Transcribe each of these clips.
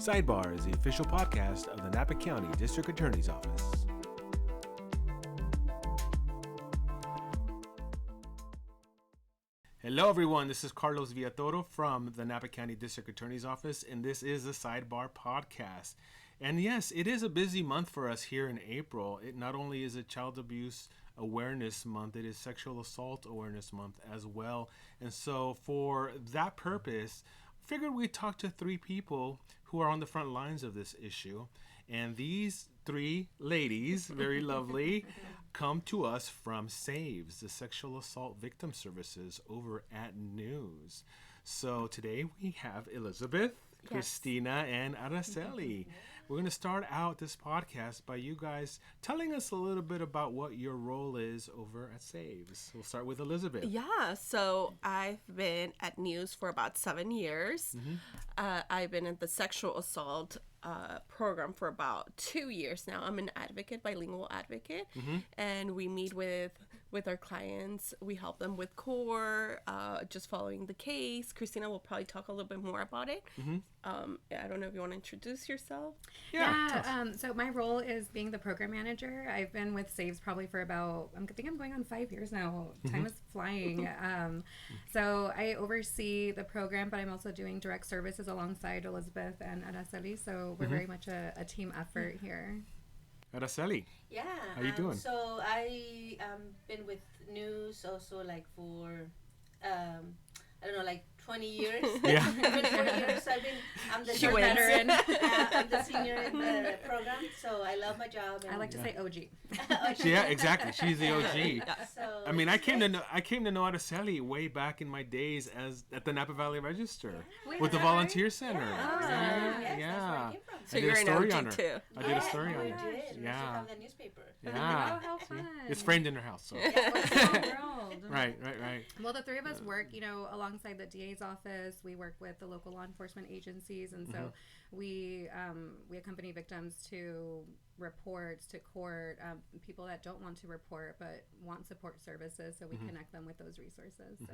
Sidebar is the official podcast of the Napa County District Attorney's Office. Hello everyone, this is Carlos Villatoro from the Napa County District Attorney's Office, and this is the Sidebar podcast. And yes, it is a busy month for us here in April. It not only is a Child Abuse Awareness Month, it is Sexual Assault Awareness Month as well. And so for that purpose, I figured we'd talk to three people who are on the front lines of this issue. And these three ladies, very lovely, come to us from SAVES, the Sexual Assault Victim Services over at News. So today we have Elizabeth, yes, Christina, and Araceli. We're going to start out this podcast by you guys telling us a little bit about what your role is over at SAVES. We'll start with Elizabeth. Yeah, so I've been at News for about 7 years. I've been in the sexual assault program for about 2 years now. I'm an advocate, bilingual advocate, and we meet with our clients. We help them with core, just following the case. Christina will probably talk a little bit more about it. I don't know if you want to introduce yourself. So my role is being the program manager. I've been with SAVES probably for about, I think I'm going on 5 years now. Time is flying. So I oversee the program, but I'm also doing direct services alongside Elizabeth and Araceli. So we're very much a team effort here. Araceli. Yeah. How you doing? So I been with News also like for I don't know, like 20 years. Yeah. Even 4 years. I'm the She veteran. I'm the senior in the program, so I love my job. I like to say OG. Yeah, exactly. She's the OG. So I mean, I came to know Araceli way back in my days at the Napa Valley Register with the Volunteer Center. Yes, Yeah. that's where I came from. So I did you're a an story OG on her. too. I did a story on We her. did. We should Yeah. have the newspaper. Yeah. Oh, how fun. It's framed in her house. So. World. Right. Well, the three of us work, alongside the DA's office. We work with the local law enforcement agencies, and so we accompany victims to reports, to court, people that don't want to report but want support services, so we connect them with those resources. So.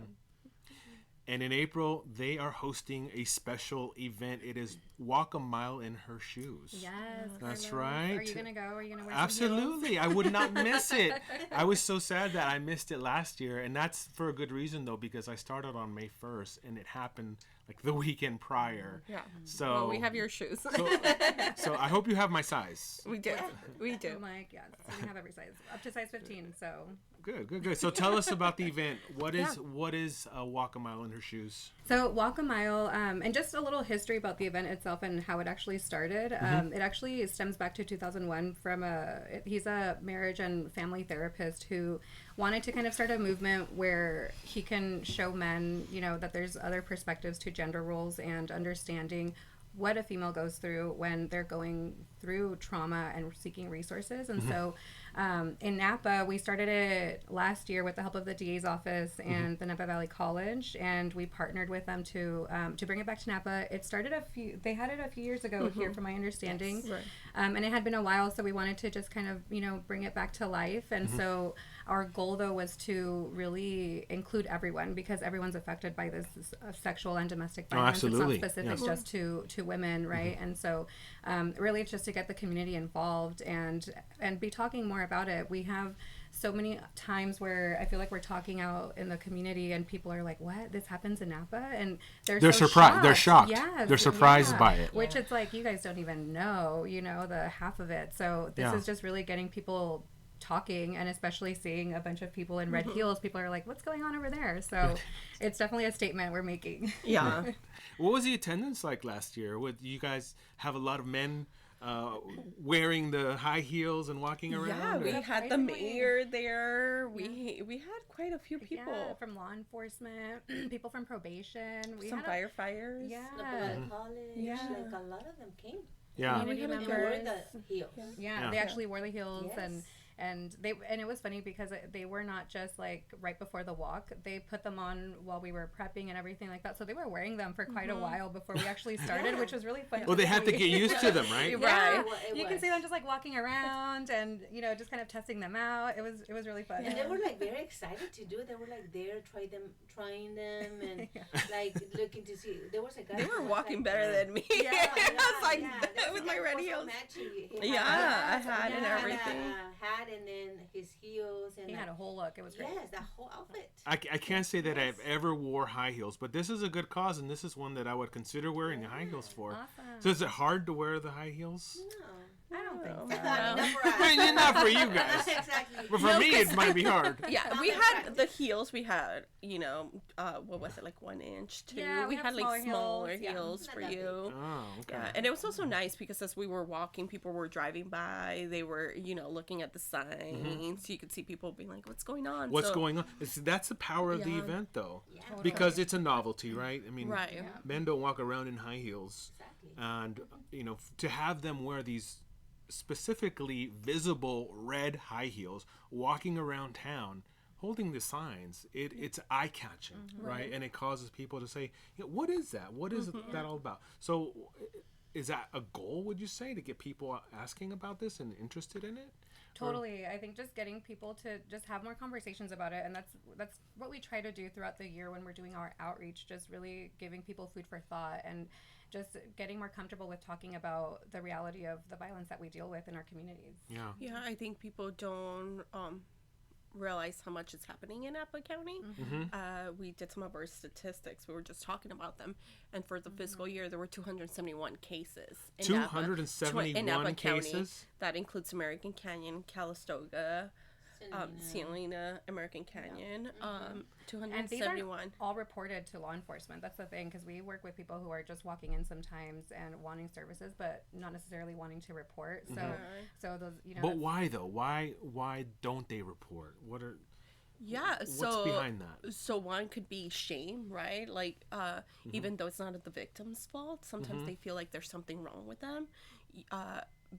And in April, they are hosting a special event. It is Walk a Mile in Her Shoes. Yes. That's Carlos. right. Are you going to go? Are you going to wear Absolutely. some I would not miss it. I was so sad that I missed it last year. And that's for a good reason, though, because I started on May 1st and it happened like the weekend prior. Yeah. So Well, we have your shoes. so I hope you have my size. We do. We do. I'm like, yes, we have every size, up to size 15, so. Good. So tell us about the event. What is Walk a Mile in Her Shoes? So Walk a Mile, and just a little history about the event itself and how it actually started. It actually stems back to 2001 from he's a marriage and family therapist who wanted to kind of start a movement where he can show men, that there's other perspectives to gender roles and understanding what a female goes through when they're going through trauma and seeking resources. And so in Napa, we started it last year with the help of the DA's office and the Napa Valley College, and we partnered with them to bring it back to Napa. It started they had it a few years ago here, from my understanding. Yes. Right. And it had been a while, so we wanted to just kind of, bring it back to life. And so our goal, though, was to really include everyone, because everyone's affected by this sexual and domestic violence. Absolutely. It's not specific just to women, right? And so really it's just to get the community involved and be talking more about it. We have so many times where I feel like we're talking out in the community and people are like, what? This happens in Napa? And they're so surprised. shocked. They're shocked. Yes, They're surprised by it. Which it's like, you guys don't even know, the half of it. So this is just really getting people talking, and especially seeing a bunch of people in red heels. People are like, what's going on over there? So it's definitely a statement we're making. Yeah. What was the attendance like last year? Would you guys have a lot of men wearing the high heels and walking around? Yeah, we had the mayor there. We had quite a few people. Yeah, from law enforcement, people from probation. We Some had firefighters. Yeah. College. Yeah. Like a lot of them came. Yeah. Community They members. wore the heels. Yeah, Yeah. they actually wore the heels, Yes. And it was funny because they were not just like right before the walk. They put them on while we were prepping and everything like that. So they were wearing them for quite a while before we actually started, which was really fun. Well, they had to get used to them, right? Yeah, you can see them just like walking around and just kind of testing them out. It was really fun. And they were like very excited to do it. They were like there trying them and like looking to see. There was a guy. They were walking like, better than me. Yeah, I was like with my red also heels. matching. Yeah, I had and everything. Hat and then his heels and he had a whole look. It was great. Yes, that whole outfit. I can't say that I've ever wore high heels, but this is a good cause, and this is one that I would consider wearing the high heels for. Awesome. So is it hard to wear the high heels? No. I don't think so. Not for you guys. Exactly. But for me, it might be hard. Yeah, we had the heels. We had, what was it, like 1 inch, 2? Yeah, we had like smaller heels, heels Not for that you. Oh, okay. Yeah, and it was also nice because as we were walking, people were driving by. They were, looking at the signs. You could see people being like, "What's going on?" What's going on? That's the power of the Yeah. event, though, Yeah. because it's a novelty, right? I mean, Right. men don't walk around in high heels, Exactly. and to have them wear these specifically visible red high heels, walking around town, holding the signs, it's eye catching, right? And it causes people to say, "What is that? What is that all about?" So, is that a goal? Would you say to get people asking about this and interested in it? Totally. I think just getting people to just have more conversations about it, and that's what we try to do throughout the year when we're doing our outreach, just really giving people food for thought and just getting more comfortable with talking about the reality of the violence that we deal with in our communities. Yeah. Yeah, I think people don't realize how much is happening in Napa County. We did some of our statistics. We were just talking about them. And for the fiscal year, there were 271 cases in Napa. 271 in Napa County. cases? That includes American Canyon, Calistoga, Salina, American Canyon, And these 271. aren't all reported to law enforcement. That's the thing, because we work with people who are just walking in sometimes and wanting services, but not necessarily wanting to report. So those, But why though? Why don't they report? What's behind that? So one could be shame, right? Like, even though it's not the victim's fault, sometimes they feel like there's something wrong with them.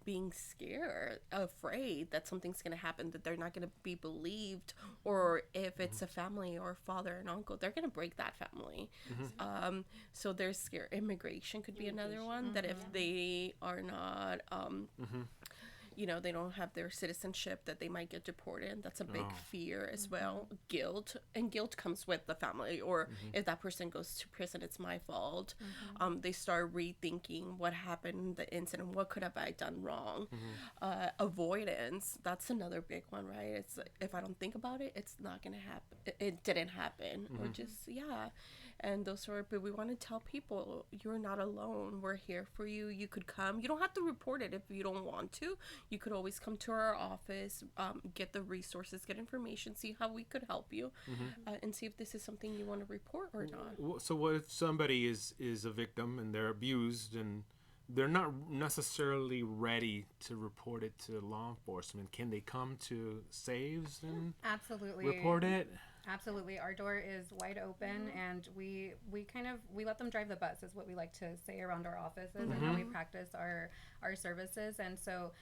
Being scared, afraid that something's going to happen, that they're not going to be believed, or if it's a family or father and uncle, they're going to break that family. So there's scare. Immigration could be another one, that if they are not they don't have their citizenship, that they might get deported. That's a big fear as well. Guilt comes with the family, or if that person goes to prison, it's my fault. They start rethinking what happened, the incident, what could have I done wrong. Avoidance, that's another big one, right? It's like, if I don't think about it, it's not gonna happen. It didn't happen, or just and those sort of, but we want to tell people, you're not alone. We're here for you. You could come. You don't have to report it if you don't want to. You could always come to our office, get the resources, get information, see how we could help you, and see if this is something you want to report or not. So what if somebody is a victim and they're abused and they're not necessarily ready to report it to law enforcement? Can they come to Saves and absolutely report it? Absolutely. Our door is wide open, and we let them drive the bus, is what we like to say around our offices and how we practice our services. And so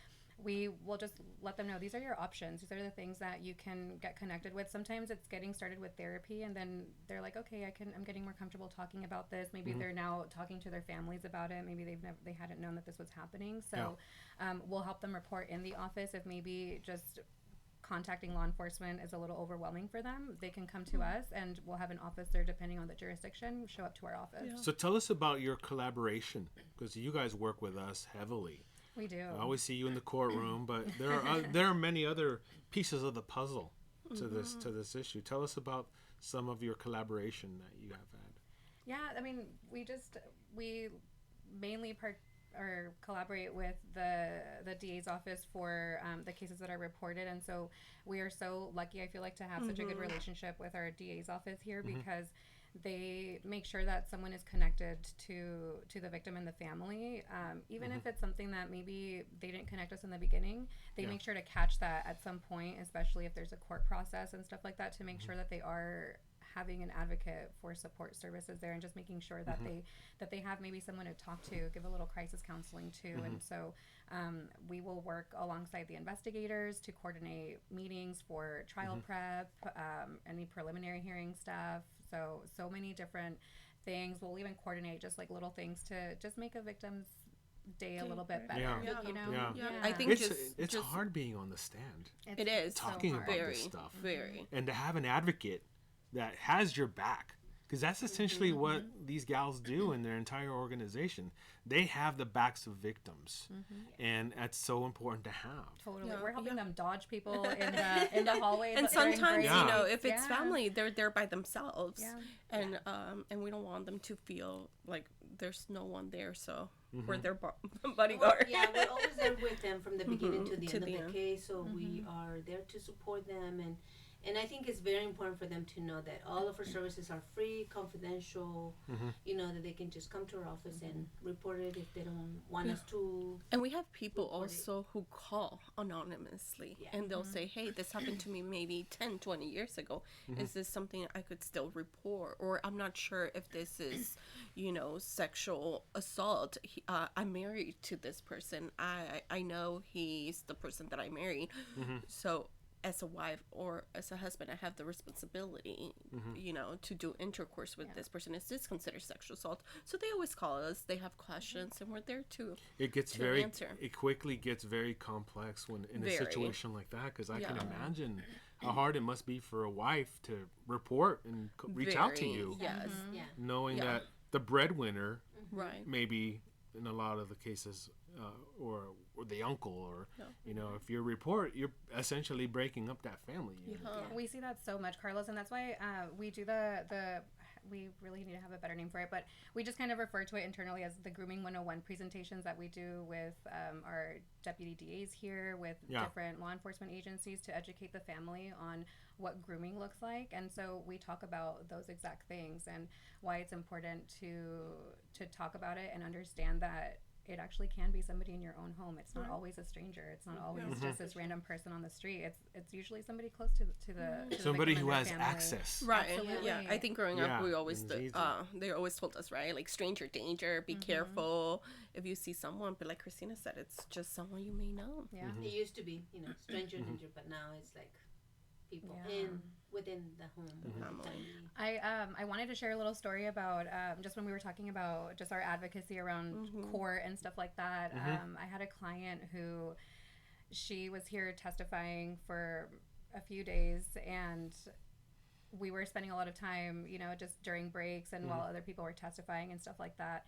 we will just let them know, these are your options. These are the things that you can get connected with. Sometimes it's getting started with therapy, and then they're like, okay, I'm getting more comfortable talking about this. Maybe they're now talking to their families about it. Maybe they hadn't known that this was happening. So we'll help them report in the office. If maybe just contacting law enforcement is a little overwhelming for them, they can come to us, and we'll have an officer, depending on the jurisdiction, show up to our office. So tell us about your collaboration, because you guys work with us heavily. We do. I always see you in the courtroom, but there are many other pieces of the puzzle to this issue. Tell us about some of your collaboration that you have had. Yeah, I mean, we mainly collaborate with the DA's office for the cases that are reported, and so we are so lucky, I feel like, to have such a good relationship with our DA's office here, because they make sure that someone is connected to the victim and the family, even if it's something that maybe they didn't connect us in the beginning. They make sure to catch that at some point, especially if there's a court process and stuff like that, to make sure that they are having an advocate for support services there, and just making sure that they have maybe someone to talk to, give a little crisis counseling to. And so we will work alongside the investigators to coordinate meetings for trial prep, any preliminary hearing stuff. So many different things. We'll even coordinate just like little things to just make a victim's day a little bit better. Yeah. You know? Yeah. I think it's hard being on the stand, it is talking so about hard. this stuff, very. and to have an advocate that has your back, because that's essentially what these gals do in their entire organization. They have the backs of victims, and that's so important to have. Totally. Yeah. We're helping them dodge people in the hallway. And sometimes, Yeah. you know, if it's Yeah. family, they're there by themselves. Yeah. And we don't want them to feel like there's no one there, so we're their bodyguard. Yeah, we're always there with them from the beginning to the To end the of end. the case. So we are there to support them, and I think it's very important for them to know that all of our services are free, confidential. You know, that they can just come to our office and report it if they don't want us to. And we have people Report it. also who call anonymously, Yeah. and they'll say, hey, this happened to me maybe 10, 20 years ago. Is this something I could still report? Or I'm not sure if this is, you know, sexual assault. I'm married to this person. I know he's the person that I married. So as a wife or as a husband, I have the responsibility, you know, to do intercourse with this person. Is this considered sexual assault? So they always call us. They have questions, and we're there to. It gets to very, answer. it quickly gets very complex when in a Very. situation like that, because I can Yeah. imagine how hard it must be for a wife to report and reach out to Very, you, Yes. Yeah. knowing Yeah. that the breadwinner, Right. maybe in a lot of the cases, or the uncle, or you know, if you report, you're essentially breaking up that family unit. We see that so much, Carlos, and that's why we do we really need to have a better name for it, but we just kind of refer to it internally as the Grooming 101 presentations that we do with our deputy DAs here, with different law enforcement agencies, to educate the family on what grooming looks like. And so we talk about those exact things and why it's important to talk about it and understand that it actually can be somebody in your own home. It's not always a stranger. It's not always just this random person on the street. It's usually somebody close to the Somebody victim who and has their family. access. Right. Absolutely. Yeah. I think growing Yeah, up, we always it's easy. they always told us, right, like stranger danger, be careful. If you see someone, but like Christina said, it's just someone you may know. Yeah. It used to be, you know, stranger danger, but now it's like people within the home. I wanted to share a little story about just when we were talking about just our advocacy around court and stuff like that. I had a client who, she was here testifying for a few days, and we were spending a lot of time, you know, just during breaks and while other people were testifying and stuff like that.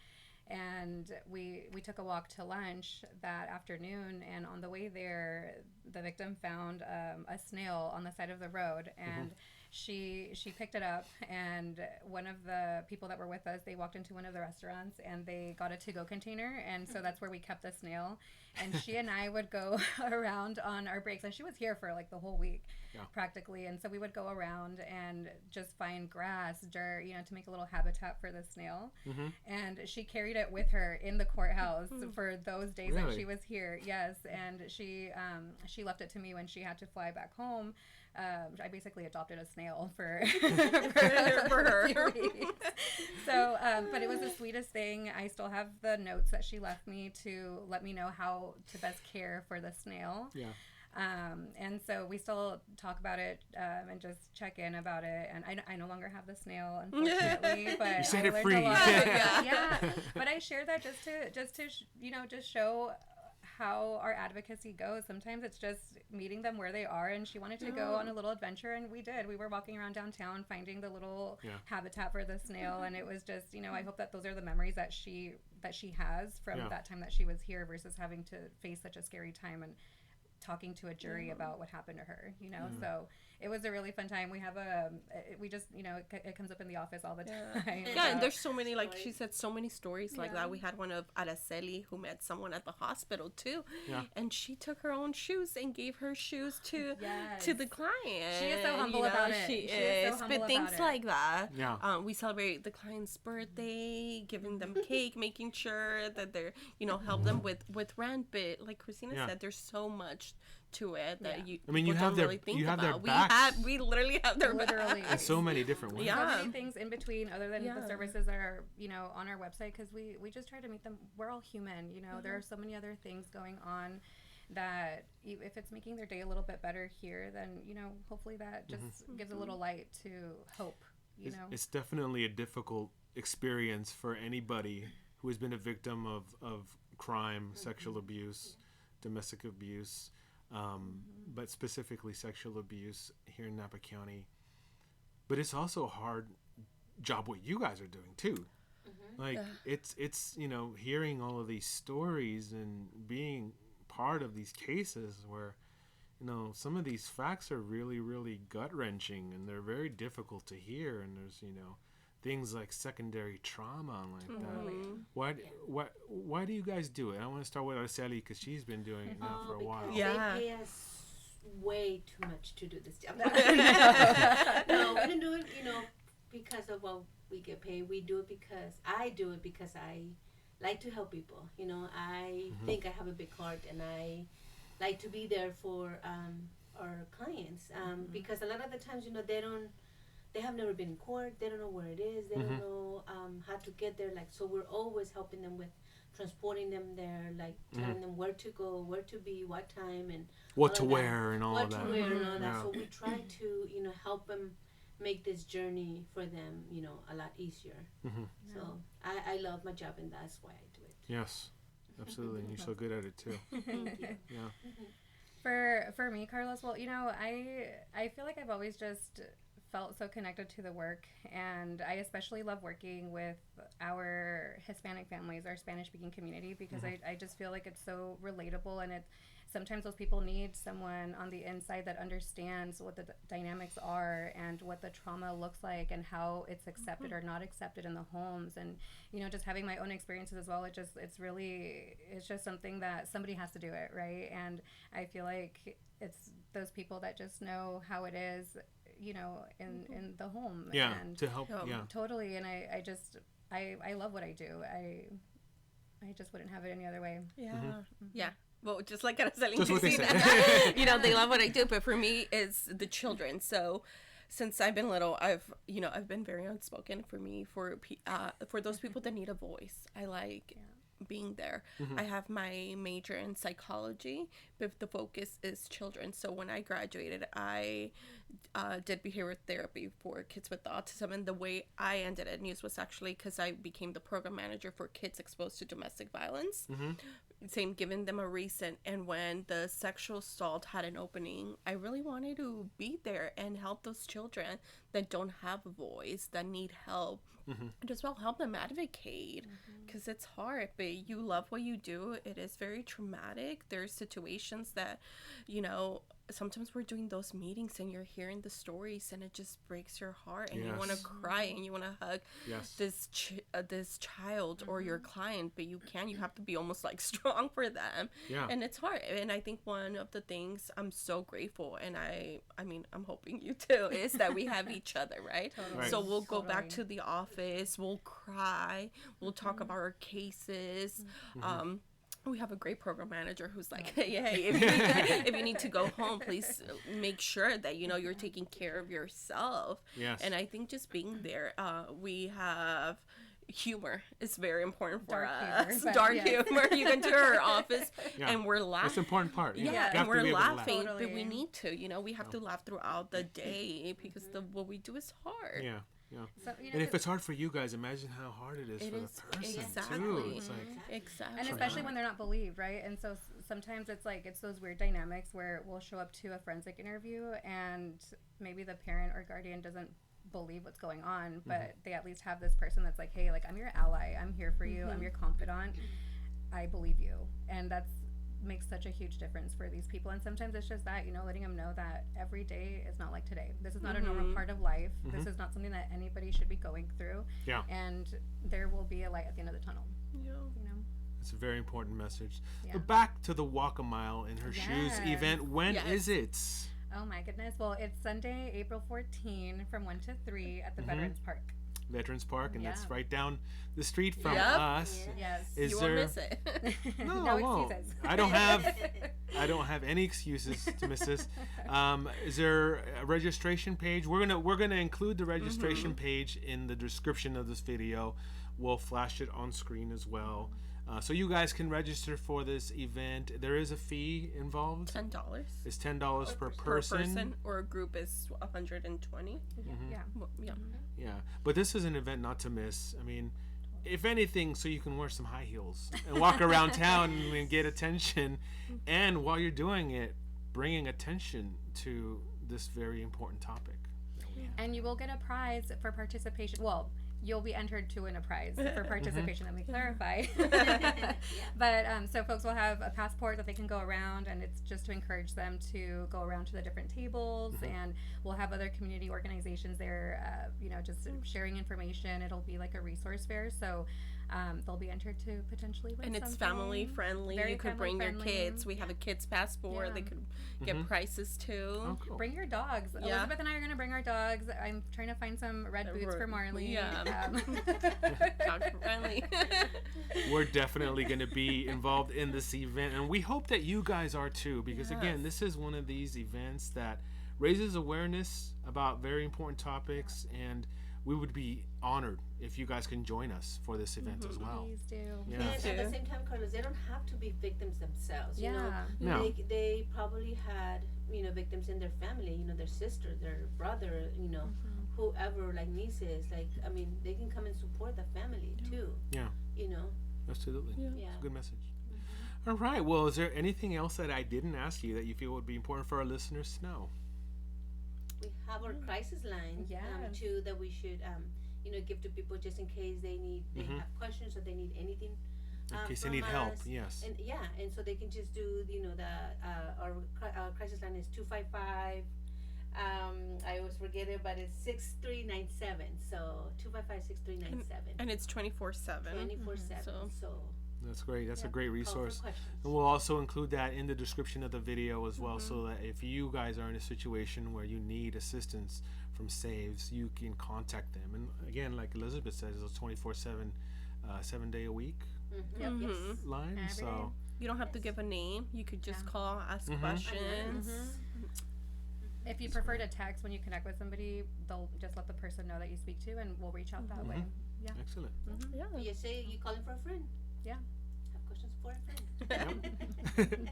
And we took a walk to lunch that afternoon, and on the way there, the victim found a snail on the side of the road, and she picked it up, and one of the people that were with us, they walked into one of the restaurants and they got a to-go container, and so that's where we kept the snail. And she and I would go around on our breaks, and she was here for like the whole week practically, and so we would go around and just find grass, dirt, you know, to make a little habitat for the snail. And she carried it with her in the courthouse for those days that she was here. Yes, and she left it to me when she had to fly back home. I basically adopted a snail for her. A few weeks. So, but it was the sweetest thing. I still have the notes that she left me to let me know how to best care for the snail. Yeah. And so we still talk about it and just check in about it. And I no longer have the snail, unfortunately, but You set I it learned free. a lot. Yeah. But I share that just to you know, just show how our advocacy goes. Sometimes it's just meeting them where they are, and she wanted to go on a little adventure, and we did. We were walking around downtown finding the little habitat for the snail, and it was just, you know, I hope that those are the memories that she has from that time that she was here, versus having to face such a scary time and talking to a jury about what happened to her, you know. So it was a really fun time. We have we just, you know, it comes up in the office all the time. Yeah, and there's so many, like she said, so many stories like that. We had one of Araceli who met someone at the hospital too, and she took her own shoes and gave her shoes to the client. She is so humble you know, about it. She is so humble but things about it. like that. Yeah. We celebrate the client's birthday, giving them cake, making sure that they're, you know, help them with rent. But like Christina said, there's so much much to it that you. I mean, you people have don't their really think you have about. their backs We literally have their Literally. backs. in so many different ways. Yeah. So many things in between other than Yeah. the services that are, on our website, because we just try to meet them. We're all human, there are so many other things going on that if it's making their day a little bit better here, then, hopefully that just gives a little light to hope, It's definitely a difficult experience for anybody who has been a victim of crime, sexual abuse, domestic abuse, but specifically sexual abuse here in Napa County. But it's also a hard job what you guys are doing too. Like it's hearing all of these stories and being part of these cases where some of these facts are really, really gut-wrenching, and they're very difficult to hear, and there's things like secondary trauma and like that. Why do you guys do it? I want to start with Araceli because she's been doing it now for a while. Yeah. They pay us way too much to do this job. No, we don't do it, because of what we get paid. We do it because I do it because I like to help people. I think I have a big heart, and I like to be there for our clients because a lot of the times, they have never been in court. They don't know where it is. They don't know how to get there. So we're always helping them with transporting them there, telling them where to go, where to be, what time, and what to wear and all of that. What to wear and all that. Yeah. So we try to, help them make this journey for them, a lot easier. So I love my job, and that's why I do it. Yes, absolutely. And you're so good at it too. Thank you. Yeah. For me, Carlos, well, I feel like I've always just felt so connected to the work, and I especially love working with our Hispanic families, our Spanish-speaking community, because I just feel like it's so relatable, and sometimes those people need someone on the inside that understands what the dynamics are and what the trauma looks like and how it's accepted or not accepted in the homes. And just having my own experiences as well, it's just something that somebody has to do it, right? And I feel like it's those people that just know how it is, in the home. Yeah, and to help. Yeah, totally. And I love what I do. I just wouldn't have it any other way. Yeah. Yeah. Well, just like I was telling Just what they Christina, say. they love what I do, but for me, it's the children. So, since I've been little, I've been very outspoken. For me, for those people that need a voice, I like being there. I have my major in psychology, but the focus is children. So when I graduated, I did behavioral therapy for kids with autism, and the way I ended at News was actually because I became the program manager for kids exposed to domestic violence. Same, giving them a reason. And when the sexual assault had an opening, I really wanted to be there and help those children that don't have a voice, that need help, and as well help them advocate, because it's hard, but you love what you do. It is very traumatic. There's situations that, sometimes we're doing those meetings and you're hearing the stories and it just breaks your heart, and you want to cry and you want to hug this child or your client, but you have to be almost like strong for them. And it's hard. And I think one of the things I'm so grateful, and I mean I'm hoping you too, is that we have each other, right? Totally. So we'll go back to the office, we'll cry, we'll talk about our cases. We have a great program manager who's like, hey, if you need to go home, please make sure that, you're taking care of yourself. Yes. And I think just being there, we have humor is very important for us. Dark humor. You go to our office and we're laughing. That's the important part. And we're laughing, Totally. but we need to, we have to laugh throughout the day because what we do is hard. Yeah. So, And if it's hard for you guys, imagine how hard it is for the person too. It's like, Exactly. and especially when they're not believed, right? And so sometimes it's those weird dynamics where we'll show up to a forensic interview and maybe the parent or guardian doesn't believe what's going on, but they at least have this person that's like, hey, like, I'm your ally, I'm here for you, I'm your confidant, I believe you. And that's makes such a huge difference for these people. And sometimes it's just that, letting them know that every day is not like today. This is not a normal part of life. This is not something that anybody should be going through. And there will be a light at the end of the tunnel. it's a very important message. Yeah. But back to the Walk a Mile in Her Shoes event. When is it? Oh my goodness. Well, it's Sunday, April 14 from 1 to 3 at the Veterans Park. Veterans Park, and that's Yeah. right down the street from Yep. us. Yes. Is you there? won't miss it. No, No I won't. excuses. I don't have any excuses to miss this. Is there a registration page? We're gonna include the registration page in the description of this video. We'll flash it on screen as well, so you guys can register for this event. There is a fee involved. $10 It's $10 per per person. person, or a group is 120. Yeah. Well, yeah. Yeah, but this is an event not to miss. I mean, if anything, so you can wear some high heels and walk around town and get attention. And while you're doing it, bringing attention to this very important topic. And you will get a prize for participation. Well, you'll be entered to win a prize for participation. Let me clarify. But so folks will have a passport that they can go around, and it's just to encourage them to go around to the different tables. And we'll have other community organizations there, just sharing information. It'll be like a resource fair, so they'll be entered to potentially win And it's something. family friendly. Very You could bring your family-friendly. kids. We have a kids passport. Yeah. They could get prices too. Oh, cool. Bring your dogs. Yeah. Elizabeth and I are going to bring our dogs. I'm trying to find some red boots for Marley. Yeah. Dog friendly. We're definitely going to be involved in this event, and we hope that you guys are too, because again, Yes. this is one of these events that raises awareness about very important topics, and we would be honored if you guys can join us for this event as well. Please do. Yeah. And at too. the same time, Carlos, they don't have to be victims themselves. You know, Yeah. No. they probably had victims in their family. You know, their sister, their brother. You know, whoever, like nieces. Like, I mean, they can come and support the family too. Yeah. You know. Absolutely. Yeah. Yeah. It's a good message. All right. Well, is there anything else that I didn't ask you that you feel would be important for our listeners to know? We have our crisis line Yes. too that we should give to people just in case they have questions or they need anything. In case they from need help, us. yes. And so they can just do our crisis line is 255. I always forget it, but it's 6397. So 255-6397. And it's 24/7. 24/7. So That's great. That's a great call for resource. questions. And we'll also include that in the description of the video as well, so that if you guys are in a situation where you need assistance from SAVES, you can contact them. And again, like Elizabeth says, it's a 24/7, 7-day-a-week Yep. Yes. line. Every So You don't have to give a name. You could just Yeah. call, ask questions. If you prefer to text when you connect with somebody, they'll just let the person know that you speak to, and we'll reach out that way. Yeah. excellent. Yeah. You say you calling for a friend. Yeah. Have questions for a friend.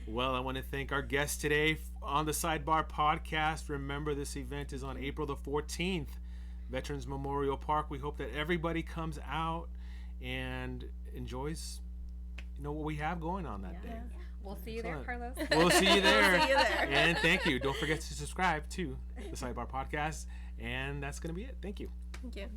Well, I want to thank our guests today on the Sidebar podcast. Remember, this event is on April the 14th, Veterans Memorial Park. We hope that everybody comes out and enjoys, what we have going on that day. We'll see you there, Excellent. Carlos. We'll see you there. See you there. And thank you. Don't forget to subscribe to the Sidebar podcast. And that's going to be it. Thank you. Thank you.